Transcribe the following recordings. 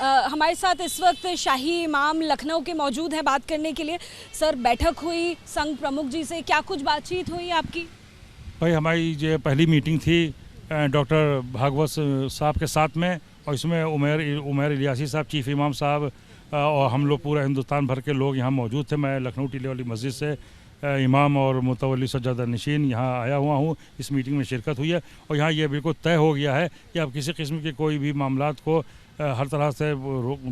हमारे साथ इस वक्त शाही इमाम लखनऊ के मौजूद हैं बात करने के लिए। सर, बैठक हुई संघ प्रमुख जी से, क्या कुछ बातचीत हुई आपकी? भाई, हमारी जो पहली मीटिंग थी डॉक्टर भागवत साहब के साथ में, और इसमें उमैर इलियासी साहब, चीफ इमाम साहब, और हम लोग पूरा हिंदुस्तान भर के लोग यहाँ मौजूद थे। मैं लखनऊ टीले वाली मस्जिद से इमाम और मुतवल्ली सज्जादा नशीन यहाँ आया हुआ हूँ। इस मीटिंग में शिरकत हुई है और यहाँ ये बिल्कुल तय हो गया है कि अब किसी किस्म के कोई भी मामलात को हर तरह से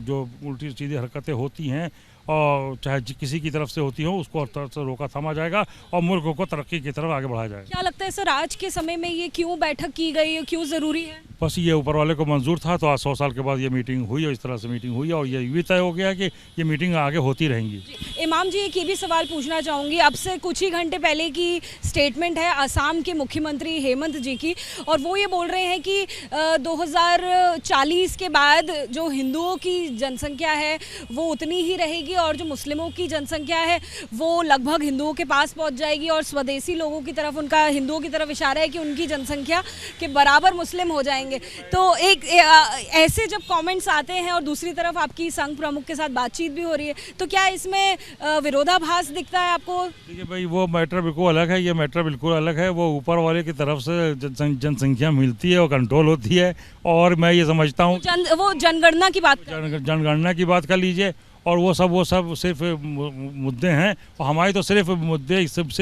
जो उल्टी सीधी हरकतें होती हैं और चाहे किसी की तरफ से होती हो, उसको हर तरफ से रोका थामा जाएगा और मुल्क को तरक्की की तरफ आगे बढ़ाया जाएगा। क्या लगता है सर, आज के समय में ये क्यों बैठक की गई है, क्यों ज़रूरी है? बस ये ऊपर वाले को मंजूर था, तो आज 100 साल के बाद ये मीटिंग हुई और इस तरह से मीटिंग हुई और ये भी तय हो गया कि ये मीटिंग आगे होती रहेंगी। इमाम जी, एक ये भी सवाल पूछना चाहूँगी। अब से कुछ ही घंटे पहले की स्टेटमेंट है असम के मुख्यमंत्री हेमंत जी की, और वो ये बोल रहे हैं कि 2040 के बाद जो हिंदुओं की जनसंख्या है वो उतनी ही रहेगी और जो मुस्लिमों की जनसंख्या है वो लगभग हिंदुओं के पास पहुँच जाएगी, और स्वदेशी लोगों की तरफ, उनका हिंदुओं की तरफ इशारा है कि उनकी जनसंख्या के बराबर मुस्लिम हो जाएंगे। तो एक ऐसे जब कमेंट्स आते हैं और दूसरी तरफ आपकी संघ प्रमुख के साथ बातचीत भी हो रही है, तो क्या इसमें विरोधाभास दिखता है आपको? देखिए भाई, वो मैटर बिल्कुल अलग है, ये मैटर बिल्कुल अलग है। वो ऊपर वाले की तरफ से जनसंख्या मिलती है और कंट्रोल होती है, और मैं ये समझता हूँ वो जनगणना की बात जनगणना की बात कर लीजिए, और वो सब सिर्फ मुद्दे हैं। और हमारी तो सिर्फ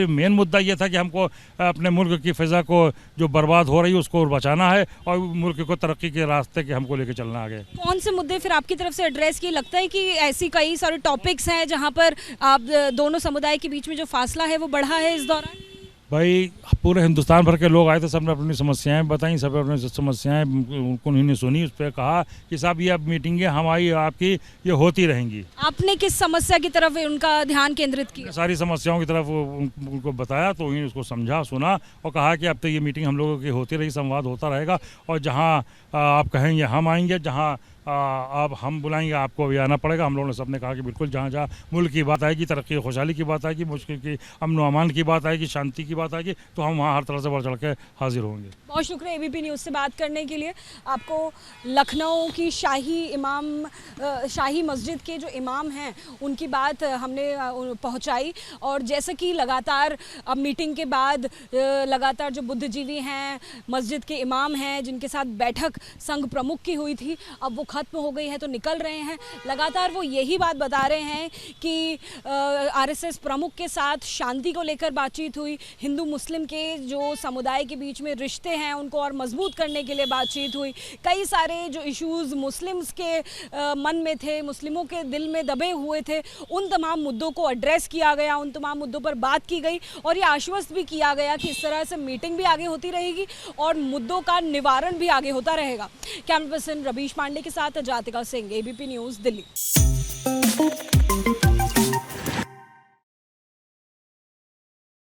मेन मुद्दा ये था कि हमको अपने मुल्क की फ़िज़ा को जो बर्बाद हो रही है उसको बचाना है और मुल्क को तरक्की के रास्ते के हमको लेके चलना आगे। कौन से मुद्दे फिर आपकी तरफ से एड्रेस किए? लगता है कि ऐसी कई सारे टॉपिक्स हैं जहाँ पर आप दोनों समुदाय के बीच में जो फासला है वो बढ़ा है इस दौरान? भाई, पूरे हिंदुस्तान भर के लोग आए थे, सबने अपनी समस्याएं बताई, सब अपनी समस्याएं उन्होंने सुनी, उस पर कहा कि साहब ये अब मीटिंगें हमारी आपकी ये होती रहेंगी। आपने किस समस्या की तरफ उनका ध्यान केंद्रित किया? सारी समस्याओं की तरफ उनको बताया, तो उन्हें उसको समझा, सुना और कहा कि अब तो ये मीटिंग हम लोगों की होती रही, संवाद होता रहेगा, और जहाँ आप कहेंगे हम आएंगे, जहाँ आप हम बुलाएंगे आपको भी आना पड़ेगा। हम लोगों ने सबने कहा कि बिल्कुल, जहाँ जहाँ मुल्क की बात आएगी, तरक्की खुशहाली की बात आएगी, मुश्किल की अमन अमान की बात आएगी, शांति की बात आएगी, तो हम वहाँ हर तरह से बढ़ चढ़ के हाजिर होंगे। बहुत शुक्रिया एबीपी न्यूज़ से बात करने के लिए। आपको लखनऊ की शाही मस्जिद के जो इमाम हैं उनकी बात हमने पहुंचाई, और जैसे कि लगातार अब मीटिंग के बाद लगातार जो बुद्धिजीवी हैं, मस्जिद के इमाम हैं, जिनके साथ बैठक संघ प्रमुख की हुई थी, अब वो खत्म हो गई है तो निकल रहे हैं। लगातार वो यही बात बता रहे हैं कि आरएसएस प्रमुख के साथ शांति को लेकर बातचीत हुई, हिंदू मुस्लिम के जो समुदाय के बीच में रिश्ते हैं उनको और मजबूत करने के लिए बातचीत हुई। कई सारे जो इश्यूज़ मुस्लिम्स के मन में थे, मुस्लिमों के दिल में दबे हुए थे, उन तमाम मुद्दों को एड्रेस किया गया, उन तमाम मुद्दों पर बात की गई, और ये आश्वस्त भी किया गया कि इस तरह से मीटिंग भी आगे होती रहेगी और मुद्दों का निवारण भी आगे होता रहेगा। कैमरा पर्सन रवीश पांडे के साथ जातिका सिंह, एबीपी न्यूज़, दिल्ली।